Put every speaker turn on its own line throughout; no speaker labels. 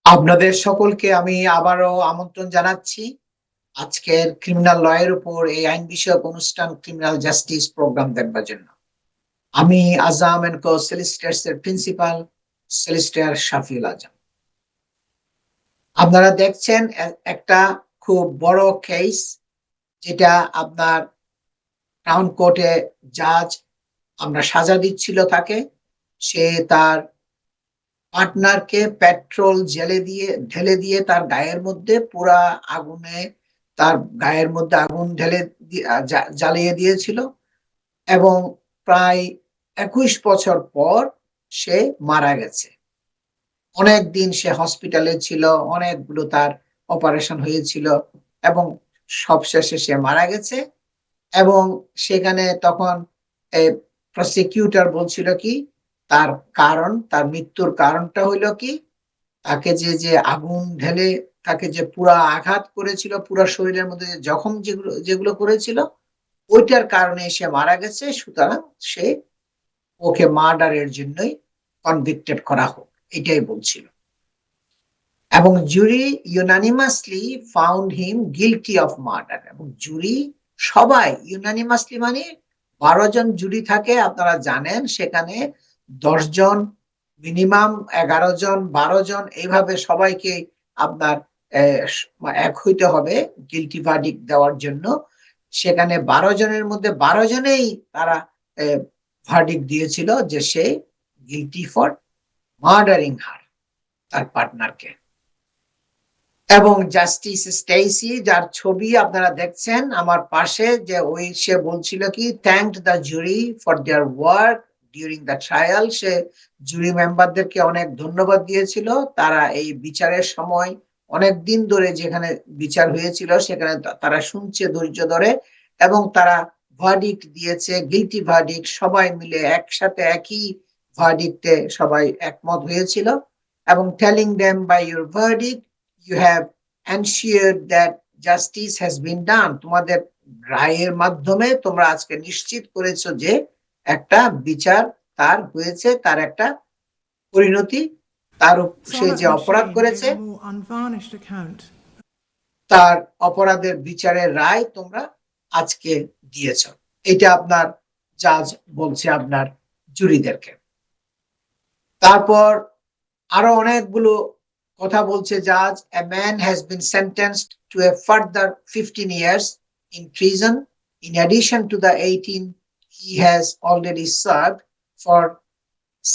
আপনাদের সকলকে আমি আবারও আমন্ত্রণ জানাচ্ছি আজকের ক্রিমিনাল ল এর উপর এই আইন বিষয়ক অনুষ্ঠান ক্রিমিনাল জাস্টিস প্রোগ্রাম দেখবার জন্য। আমি আজম এন্ড কো সলিসিটরস এর প্রিন্সিপাল সলিসিটর শাফিউল আজম। আপনারা দেখছেন একটা খুব বড় কেস, যেটা আপনার ক্রাউন কোর্টে জাজ আমরা সাজা দিচ্ছিল তাকে। সে তার পার্টনারকে পেট্রোল ঢেলে দিয়ে তার গায়ের মধ্যে পুরা আগুনে তার গায়ের মধ্যে আগুন জ্বালিয়ে দিয়েছিল এবং প্রায় 21 বছর পর সে মারা গেছে। অনেক দিন সে হসপিটালে ছিল, অনেকগুলো তার অপারেশন হয়েছিল এবং সবশেষে সে মারা গেছে। এবং সেখানে তখন প্রসিকিউটর বলছিল কি তার মৃত্যুর কারণটা হইল কি, তাকে যে যে আগুন ঢেলে তাকে যে পুরা আঘাত করেছিল, পুরা শরীরের মধ্যে যে জখম যেগুলো যেগুলো করেছিল, ওইটার কারণে সে মারা গেছে। সুতরাং সে ওকে মার্ডারের জন্যই কনভিক্টেড করা হোক, এটাই বলছিল। এবং jury unanimously found him guilty of murder. এবং জুরি সবাই ইউনানিমাসলি মানে 12 জন জুরি থাকে, আপনারা জানেন। সেখানে 10 জন, মিনিমাম 11 জন, 12 জন, এইভাবে সবাইকে আপনার এক হইতে হবে গিলটি ভার্ডিক্ট দেওয়ার জন্য। সেখানে 12 জনের মধ্যে 12 জনেই তারা ভার্ডিক্ট দিয়েছিল যে সে গিলটি ফর মার্ডারিং হার, তার পার্টনারকে। এবং জাস্টিস স্টেসি, যার ছবি আপনারা দেখছেন আমার পাশে, যে ওই সে বলছিল কি thanked the jury for their work during the trial. সে জুরি মেম্বারদেরকে অনেক ধন্যবাদ দিয়েছিল। তারা এই বিচারের সময় অনেক দিন ধরে যেখানে বিচার হয়েছিল সেখানে তারা শুনছে ধৈর্য ধরে, এবং তারা ভার্ডিক্ট দিয়েছে, গিলটি ভার্ডিক্ট। সবাই মিলে একসাথে একই ভার্ডিক্টে সবাই একমত হয়েছিল। এবং telling them by your verdict you have ensured that justice has been done. তোমাদের রায়ের মাধ্যমে তোমরা আজকে নিশ্চিত করেছো যে একটা বিচার তার হয়েছে, তার একটা পরিণতি, তার সে যে অপরাধ করেছে তার অপরাধের বিচারের রায় তোমরা আজকে দিয়েছ। এটা আপনার জাজ বলছে আপনার জুরিদেরকে। তারপর আরো অনেকগুলো কথা বলছে জাজ। A man has been sentenced to a further 15 years in prison in addition to the 18 he has already served for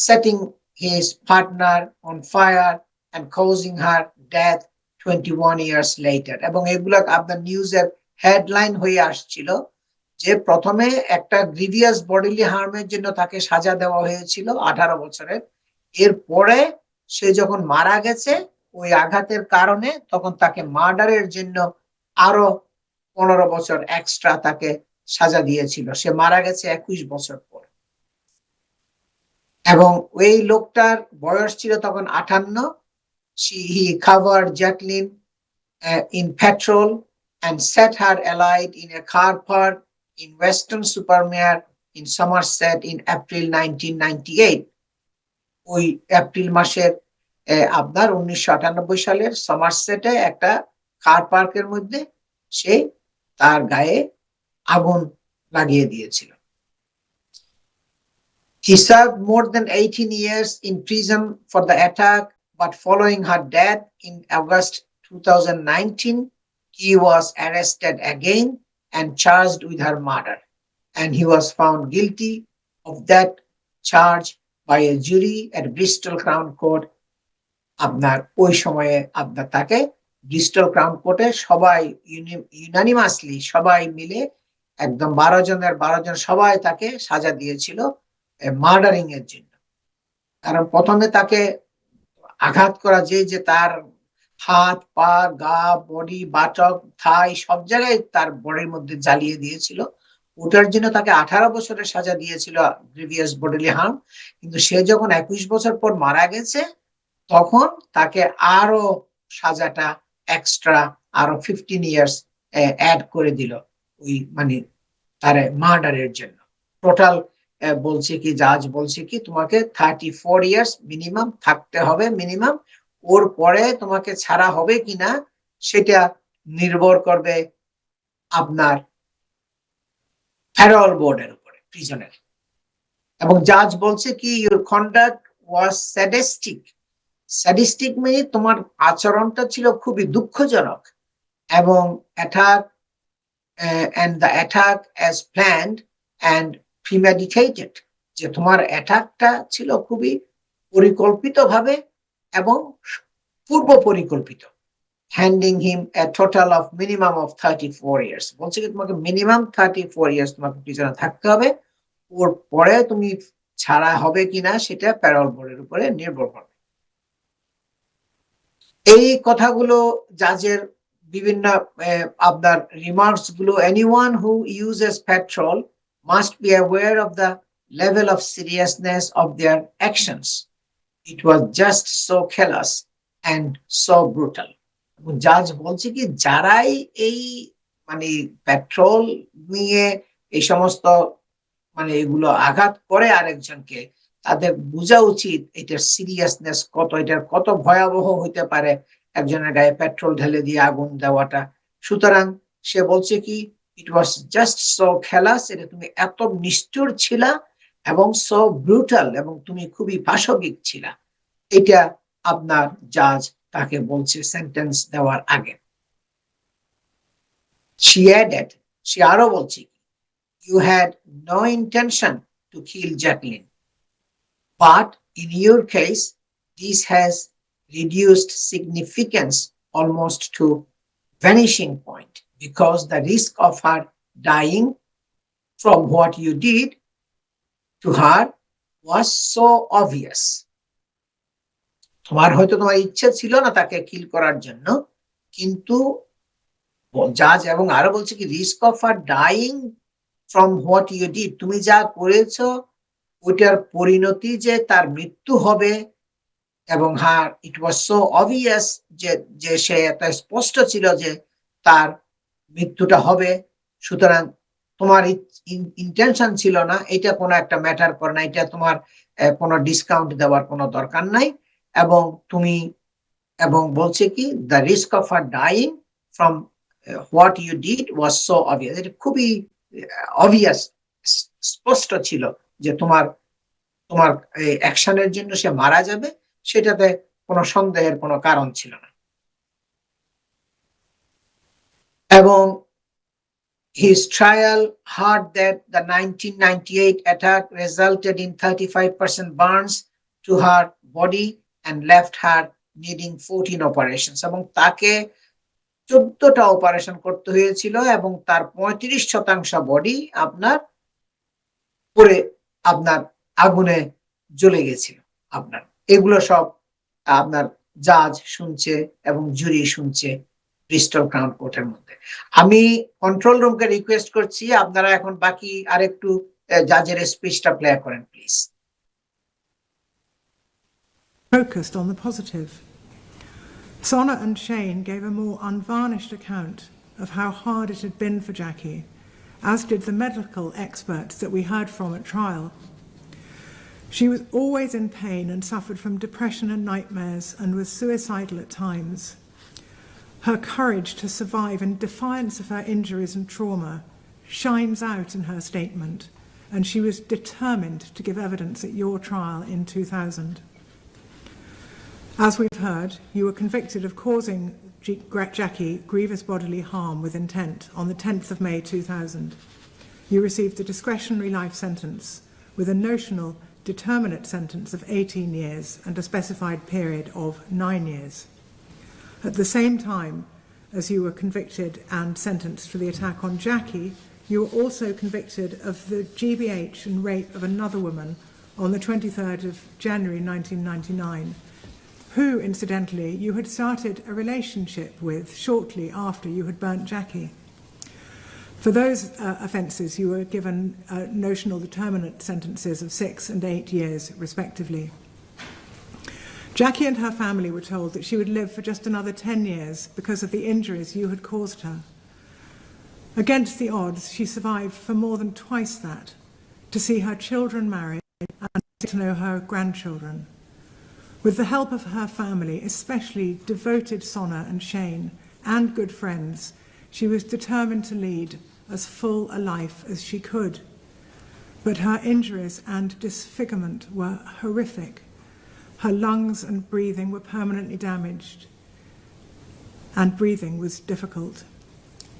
setting his partner on fire and causing her death 21 years later. এবং এগুলো আপনার নিউজের headline হয়ে আসছিল যে প্রথমে একটা grievous bodily হার্মের জন্য তাকে সাজা দেওয়া হয়েছিল 18 বছরের। এরপরে সে যখন মারা গেছে ওই আঘাতের কারণে, তখন তাকে মার্ডারের জন্য আরো 15 বছর এক্সট্রা তাকে সাজা দিয়েছিল। সে মারা গেছে 21 বছর পর। এবং ওই লোকটার বয়স ছিল তখন 58। he covered Jacqueline in petrol and set her alight in a car park in Weston-super-Mare in Somerset in April 1998. ওই এপ্রিল মাসের আপনার 1998 সালের সমারসেটে একটা কার পার্কের মধ্যে সে তার গায়ে আগুন লাগিয়ে দিয়েছিল। He served more than 18 years in prison for the attack, but following her death in August 2019, he was arrested again and charged with her murder, and he was found guilty of that charge by a jury at Bristol Crown Court. আপনার ওই সময়ে আপনার তাকে Bristol crown কোর্টে সবাই unanimously সবাই মিলে একদম 12 জনের 12 জন সবাই তাকে সাজা দিয়েছিল মার্ডারিং এর জন্য। কারণ প্রথমে তাকে আঘাত করা যে তার হাত, পা, গা, বডি, বাটক, থাই সব জায়গায় তার বডির মধ্যে জ্বালিয়ে দিয়েছিল, ওটার জন্য তাকে 18 বছরের সাজা দিয়েছিল গ্রিভিয়াস বডিলি হার্ম। কিন্তু সে যখন 21 বছর পর মারা গেছে তখন তাকে আরো সাজাটা এক্সট্রা আরো 15 ইয়ার্স অ্যাড করে দিল ওই মানে তার মার্ডারের জন্য। টোটাল বলছে কি জাজ বলছে কি তোমাকে 34 ইয়ার্স মিনিমাম থাকতে হবে, মিনিমাম ওর পরে তোমাকে ছাড়া হবে কিনা সেটা নির্ভর করবে আপনার প্যারোল বোর্ডের উপরে, প্রিজনের। এবং জাজ বলছে কি your conduct was sadistic. Sadistic মানে তোমার আচরণটা ছিল খুবই দুঃখজনক, এবং attack and the attack as planned and premeditated, যে তোমার অ্যাটাকটা ছিল খুবই পরিকল্পিতভাবে এবং পূর্ব পরিকল্পিত। হ্যান্ডিং হিম a total of minimum of 34 years, বলছে কি তোমাকে মিনিমাম 34 years তোমাকে পিছনে থাকতে হবে, ওর পরে তুমি ছাড়া হবে কিনা সেটা প্যারোল বোর্ডের উপরে নির্ভর করবে। এই কথাগুলো জাজের বিভিন্ন আপনার রিমার্কস গুলো, anyone who uses petrol must be aware of the level of seriousness of their actions, it was just so খেলাস and so brutal. জাজ বলছে কি যারাই এই মানে পেট্রোল নিয়ে এই সমস্ত মানে এগুলো আঘাত করে আরেকজনকে, তাদের বোঝা উচিত এটার সিরিয়াসনেস কত, এটার কত ভয়াবহ হইতে পারে একজনের গায়ে পেট্রোল ঢেলে দিয়ে আগুন দেওয়াটা। সুতরাং সে বলছে কি ইট ওয়াজ জাস্ট সো খেলাস, এটা তুমি এত নিষ্ঠুর ছিলা এবং সো ব্রুটাল, এবং তুমি খুবই পাশবিক ছিলা। এটা আপনার জাজ তাকে বলছে সেন্টেন্স দেওয়ার আগে। she added, সে আরো বলছে you had no intention to kill Jacqueline, but in your case this has reduced significance almost to vanishing point, because the risk of her dying from what you did to her was so obvious. তোমার হয়তো তোমার ইচ্ছা ছিল না তাকে কিল করার জন্য, কিন্তু জাজ এবং আরো বলছে কি risk of her dying from what you did, তুমি যা করেছো ওইটার পরিণতি যে তার মৃত্যু হবে, এবং হ্যাঁ ইট ওয়াজ সো অবভিয়াস, যে সে এত স্পষ্ট ছিল যে তার মৃত্যুটা হবে। সুতরাং তোমার ইন্টেনশন ছিল না, এটা কোনো একটা ম্যাটার করে না, এটা তোমার কোনো ডিসকাউন্ট দেওয়ার কোনো দরকার নাই। এবং তুমি এবং বলছে কি the risk of her dying from what you did was so obvious, এটা খুবই অবভিয়াস, স্পষ্ট ছিল যে তোমার তোমার অ্যাকশনের জন্য সে মারা যাবে, সেটাতে কোনো সন্দেহের কোনো কারণ ছিল না। এবং his trial heard that the 1998 attack resulted in 35% burns to her body and left her needing 14 operations, এবং তাকে 14টা অপারেশন করতে হয়েছিল, এবং তার 35% বডি আপনার পরে আপনার আগুনে জ্বলে গেছিল আপনার। এগুলো সব আপনার জাজ শুনছে এবং জুরি শুনছে ব্রিস্টল ক্রাউন কোর্টের মধ্যে। আমি কন্ট্রোল রুমকে রিকোয়েস্ট করছি আপনারা এখন বাকি আরেকটু জাজের স্পিচটা প্লে করেন please.
Focused on the positive. Sonna and Shane gave a more unvarnished account of how hard it had been for Jackie, as did the medical experts that we heard from at trial. She was always in pain and suffered from depression and nightmares and was suicidal at times. Her courage to survive in defiance of her injuries and trauma shines out in her statement, and she was determined to give evidence at your trial in 2000. As we've heard, you were convicted of causing Jackie grievous bodily harm with intent on the 10th of May 2000. You received a discretionary life sentence with a notional determinate sentence of 18 years and a specified period of 9 years. At the same time as you were convicted and sentenced for the attack on Jackie, you were also convicted of the GBH and rape of another woman on the 23rd of January 1999, who, incidentally, you had started a relationship with shortly after you had burnt Jackie. For those offences, you were given notional determinate sentences of 6 and 8 years, respectively. Jackie and her family were told that she would live for just another 10 years because of the injuries you had caused her. Against the odds, she survived for more than twice that, to see her children married and to know her grandchildren. With the help of her family, especially devoted Sonna and Shane, and good friends, she was determined to lead as full a life as she could. But her injuries and disfigurement were horrific. Her lungs and breathing were permanently damaged, and breathing was difficult.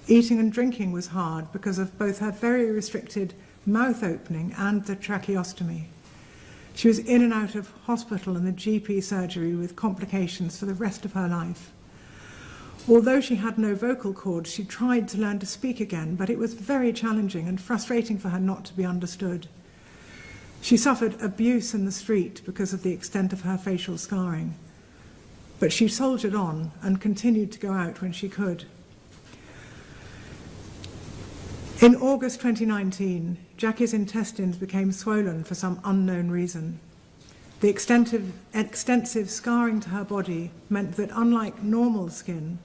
Eating and drinking was hard because of both her very restricted mouth opening and the tracheostomy. She was in and out of hospital and the GP surgery with complications for the rest of her life. Although she had no vocal cords, she tried to learn to speak again, but it was very challenging and frustrating for her not to be understood. She suffered abuse in the street because of the extent of her facial scarring, but she soldiered on and continued to go out when she could. In August 2019, Jackie's intestines became swollen for some unknown reason. The extensive scarring to her body meant that, unlike normal skin,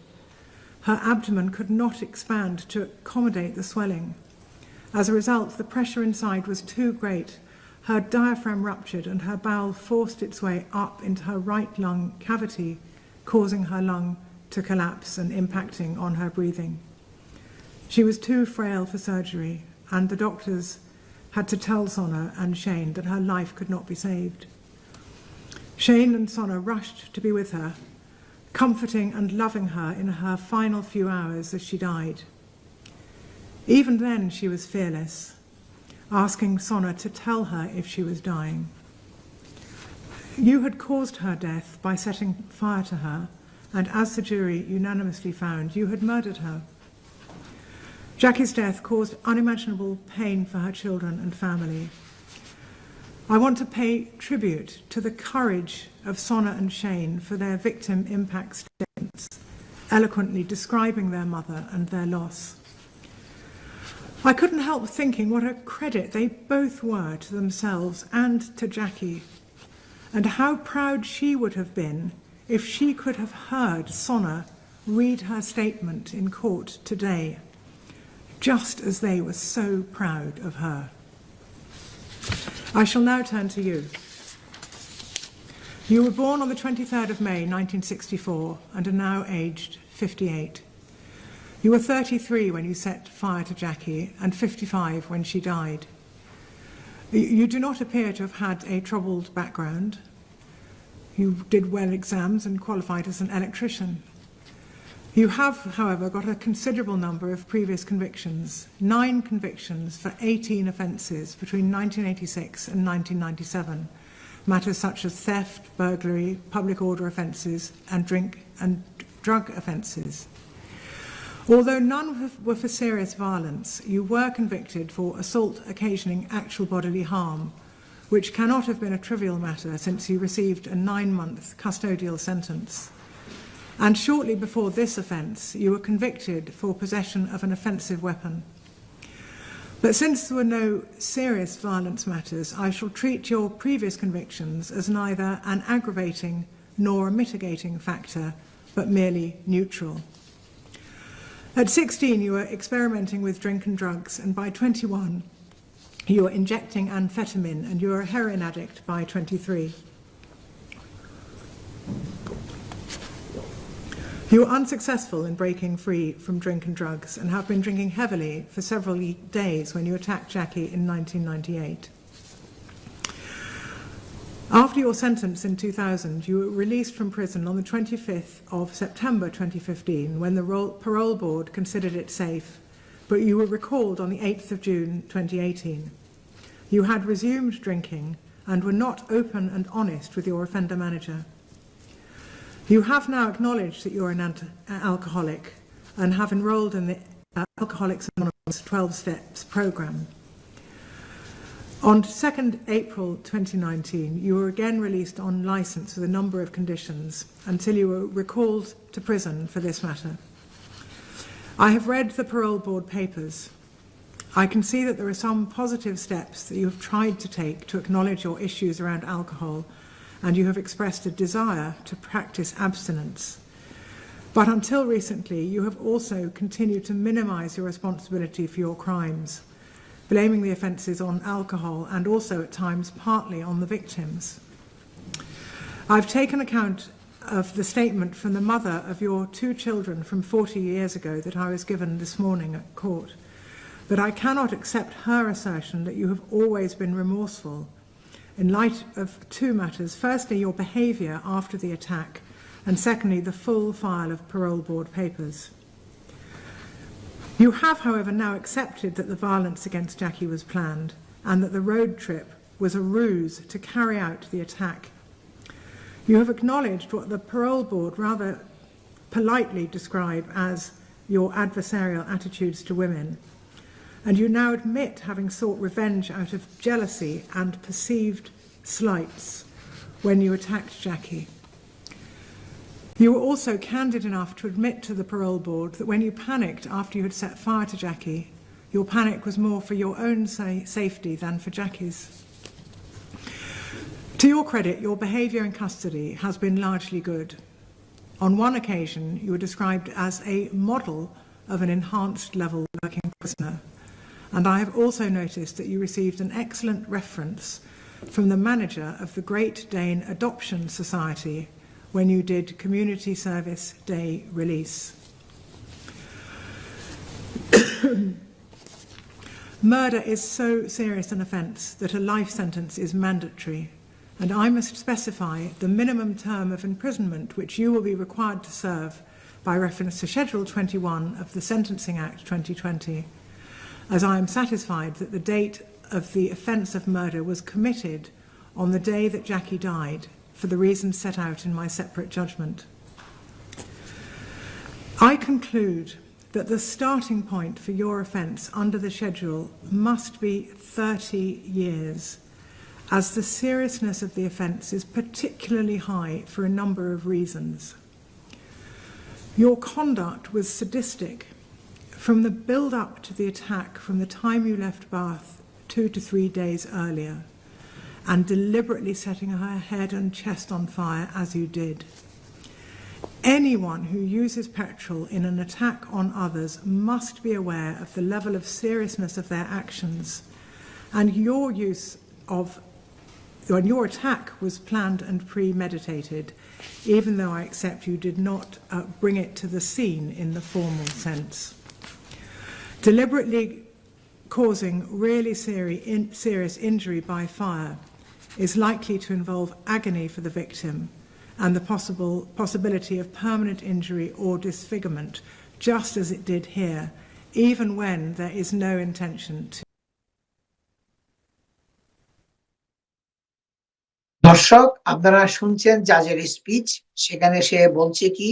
her abdomen could not expand to accommodate the swelling. As a result, the pressure inside was too great. Her diaphragm ruptured and her bowel forced its way up into her right lung cavity, causing her lung to collapse and impacting on her breathing. She was too frail for surgery, and the doctors had to tell Sonna and Shane that her life could not be saved. Shane and Sonna rushed to be with her, comforting and loving her in her final few hours as she died. Even then she was fearless, asking Sonna to tell her if she was dying. You had caused her death by setting fire to her, and as the jury unanimously found, you had murdered her. Jackie's death caused unimaginable pain for her children and family. I want to pay tribute to the courage of Sonna and Shane for their victim impact statements, eloquently describing their mother and their loss. I couldn't help thinking what a credit they both were to themselves and to Jackie, and how proud she would have been if she could have heard Sonna read her statement in court today, just as they were so proud of her. I shall now turn to you. You were born on the 23rd of May 1964 and are now aged 58. You were 33 when you set fire to Jackie and 55 when she died. You do not appear to have had a troubled background. You did well exams and qualified as an electrician. You have, however, got a considerable number of previous convictions, 9 convictions for 18 offences between 1986 and 1997, matters such as theft, burglary, public order offences, and drink and drug offences. Although none were for serious violence, you were convicted for assault occasioning actual bodily harm, which cannot have been a trivial matter since you received a 9-month custodial sentence. And shortly before this offence, you were convicted for possession of an offensive weapon. But since there were no serious violence matters, I shall treat your previous convictions as neither an aggravating nor a mitigating factor, but merely neutral. At 16, you were experimenting with drink and drugs, and by 21, you were injecting amphetamine, and you were a heroin addict by 23. You were unsuccessful in breaking free from drink and drugs and have been drinking heavily for several days when you attacked Jackie in 1998. After your sentence in 2000, you were released from prison on the 25th of September 2015 when the parole board considered it safe, but you were recalled on the 8th of June 2018. You had resumed drinking and were not open and honest with your offender manager. You have now acknowledged that you're an alcoholic and have enrolled in the Alcoholics Anonymous 12 Steps program. On 2nd April 2019, you were again released on licence with a number of conditions until you were recalled to prison for this matter. I have read the parole board papers. I can see that there are some positive steps that you have tried to take to acknowledge your issues around alcohol, and you have expressed a desire to practice abstinence. But until recently, you have also continued to minimise your responsibility for your crimes, blaming the offences on alcohol and also at times partly on the victims. I've taken account of the statement from the mother of your 2 children from 40 years ago that I was given this morning at court, but I cannot accept her assertion that you have always been remorseful in light of 2 matters. Firstly, your behaviour after the attack, and secondly, the full file of parole board papers. You have, however, now accepted that the violence against Jackie was planned and that the road trip was a ruse to carry out the attack. You have acknowledged what the parole board rather politely describe as your adversarial attitudes to women, and you now admit having sought revenge out of jealousy and perceived slights when you attacked Jackie. You were also candid enough to admit to the parole board that when you panicked after you had set fire to Jackie, your panic was more for your own safety than for Jackie's. To your credit, your behaviour in custody has been largely good. On one occasion, you were described as a model of an enhanced level working prisoner, and I have also noticed that you received an excellent reference from the manager of the Great Dane Adoption Society when you did Community Service Day release. Murder is so serious an offence that a life sentence is mandatory, and I must specify the minimum term of imprisonment which you will be required to serve by reference to Schedule 21 of the Sentencing Act 2020, as I am satisfied that the date of the offence of murder was committed on the day that Jackie died, for the reasons set out in my separate judgment. I conclude that the starting point for your offence under the schedule must be 30 years, as the seriousness of the offence is particularly high for a number of reasons. Your conduct was sadistic from the build-up to the attack, from the time you left Bath 2 to 3 days earlier, and deliberately setting her head and chest on fire as you did. Anyone who uses petrol in an attack on others must be aware of the level of seriousness of their actions, and your attack was planned and premeditated, even though I accept you did not bring it to the scene in the formal sense. Deliberately causing really serious injury by fire is likely to involve agony for the victim and the possibility of permanent injury or disfigurement, just as it did here, even when there is no intention to.
দর্শক, আপনারা শুনছেন জাজের speech. সেখানে সে বলছে কি,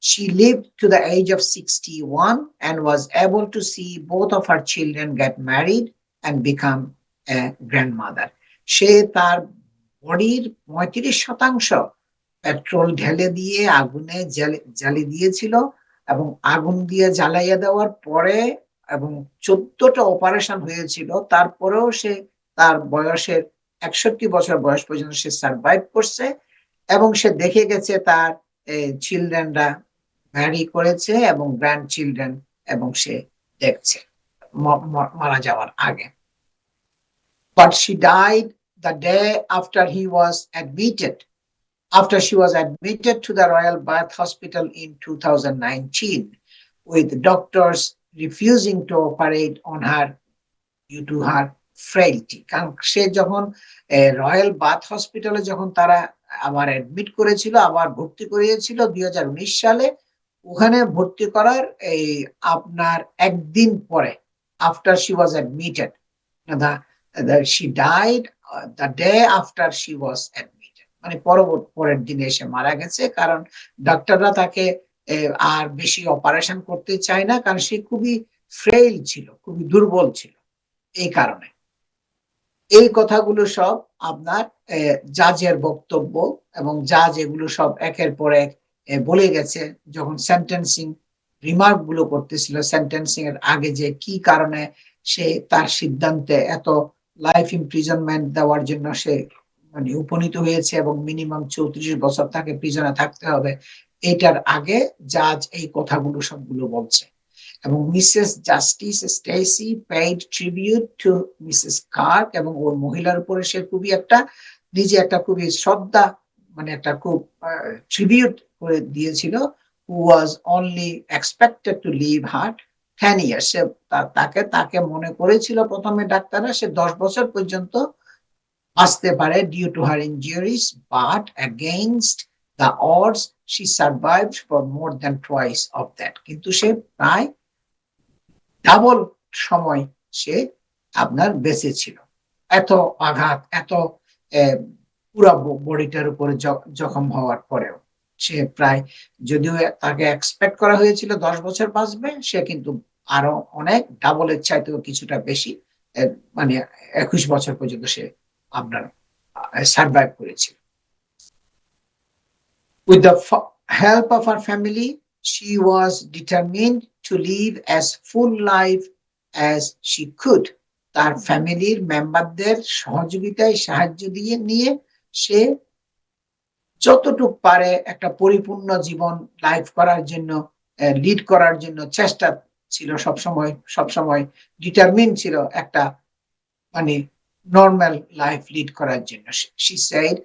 she lived to the age of 61 and was able to see both of her children get married and become a grandmother. সে তার বডির 35% petrol ঢেলে দিয়ে আগুনে জ্বালিয়ে দিয়েছিল, এবং আগুন দিয়ে জ্বালাইয়া দেওয়ার পরে এবং 14টা অপারেশন হয়েছিল, তারপরেও সে তার বয়সের 61 বছর বয়স পর্যন্ত সে সার্ভাইভ করছে, এবং সে দেখে গেছে তার চিলড্রেনরা ম্যারি করেছে এবং গ্র্যান্ড চিলড্রেন, এবং সে দেখছে মারা যাওয়ার আগে। But she died the day after she was admitted to the Royal Bath Hospital in 2019, with doctors refusing to operate on her due to her frailty. কারণ সে যখন রয়্যাল বাথ হসপিটালে যখন তারা আবার অ্যাডমিট করেছিল, আবার ভর্তি করিয়েছিল 2019 সালে, ওখানে ভর্তি করার আপনার একদিন পরে, after she was admitted, she died the day after she was admitted, মানে পরের দিনে এসে মারা গেছে। কারণ ডাক্তাররা তাকে আর বেশি অপারেশন করতে চায় না, কারণ সে খুবই ফ্রেইল ছিল, খুবই দুর্বল ছিল। এই কারণে এই কথাগুলো সব আপনার জাজের বক্তব্য, এবং জাজ এগুলো সব একের পর এক বলে গেছে যখন সেন্টেন্সিং রিমার্ক গুলো করতেছিল, সেন্টেন্সিং এর আগে, যে কি কারণে সে তার সিদ্ধান্তে এত লাইফ ইমপ্রিজনমেন্ট দেওয়ার জন্য সে মানে উপনীত হয়েছে, এবং মিনিমাম 34 বছর তাকে প্রিজনে থাকতে হবে। এটার আগে জাজ এই কথাগুলো সবগুলো বলছে। এবং Mrs Justice Stacey paid tribute to Mrs Kirk, এবং ওর মহিলার উপরে সে খুবই একটা খুবই শ্রদ্ধা মানে একটা খুব ট্রিবিউট করে দিয়েছিল, who was only expected to live her 10 years. সে তাকে তাকে মনে করেছিল প্রথমে ডাক্তাররা সে 10 বছর পর্যন্ত বাঁচতে পারে due to her injuries, but against the odds she survived for more than twice of that. কিন্তু সে প্রায় ডাবল সময় সে আপনার বেঁচে ছিল। এত আঘাত, এত পুরা বডিটার উপরে জখম হওয়ার পরেও সে প্রায়, যদিও তাকে এক্সপেক্ট করা হয়েছিল 10 বছর বাঁচবে, সে কিন্তু আরো অনেক ডাবলের চাইতেও কিছুটা বেশি, মানে 21 বছর পর্যন্ত সে আপনার সার্ভাইভ করেছিল। With the help of her family, she was determined to live as full life as she could. তার ফ্যামিলির মেম্বারদের সহযোগিতায় সাহায্য দিয়ে নিয়ে সে যতটুক পারে একটা পরিপূর্ণ জীবন লাইফ করার জন্য, লিড করার জন্য চেষ্টা ছিল সবসময় ডিটারমিন ছিল একটা মানে নর্মাল লাইফ লিড করার জন্য। She said,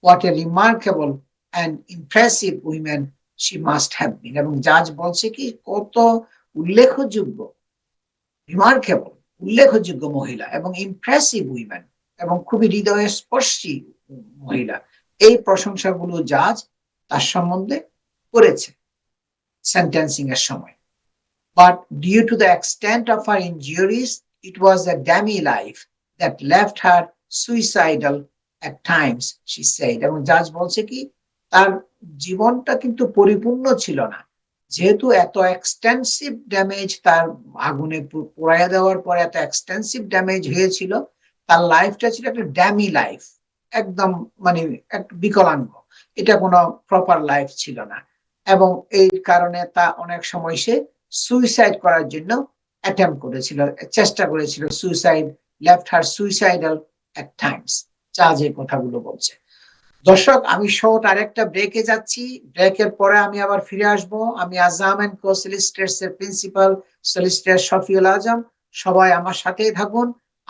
what a remarkable and impressive woman she must have been. এবং জাজ বলছে কি কত উল্লেখযোগ্য, রিমার্কেবল উল্লেখযোগ্য মহিলা, এবং ইমপ্রেসিভ উইমেন এবং খুবই হৃদয়স্পর্শী মহিলা, এই প্রশংসাগুলো জাজ তার সম্বন্ধে করেছে সেন্টেন্সিং এর সময়। But due to the extent of her injuries, it was a dummy life that left her suicidal at times, she said. এবং জাজ বলছে কি তার জীবনটা কিন্তু পরিপূর্ণ ছিল না, যেহেতু এত এক্সটেন্সিভ ড্যামেজ, তার আগুনে পোড়াইয়া দেওয়ার পরে এত এক্সটেন্সিভ ড্যামেজ হয়েছিল, তার লাইফটা ছিল একটা ড্যামি লাইফ, একদম মানে একটা বিকলাঙ্গ, এটা কোনো প্রপার লাইফ ছিল না। এবং এই কারণে তা অনেক সময় সে সুইসাইড করার জন্য অ্যাটেম্প করেছিল, চেষ্টা করেছিল। Suicide left her suicidal at times, জাজ এই কথাগুলো বলছে। দর্শক, আমি শর্ট আরেকটা ব্রেকে যাচ্ছি, ব্রেকের পরে আমি আবার ফিরে আসব। আমি আজম এন্ড কো সলিসিটরস এর প্রিন্সিপাল সলিসিটর শফিউল আজম, সবাই আমার সাথেই থাকুন।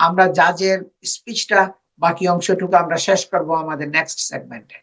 আমরা জাজের স্পিচটা বাকি অংশটুকু আমরা শেষ করব আমাদের নেক্সট সেগমেন্টে।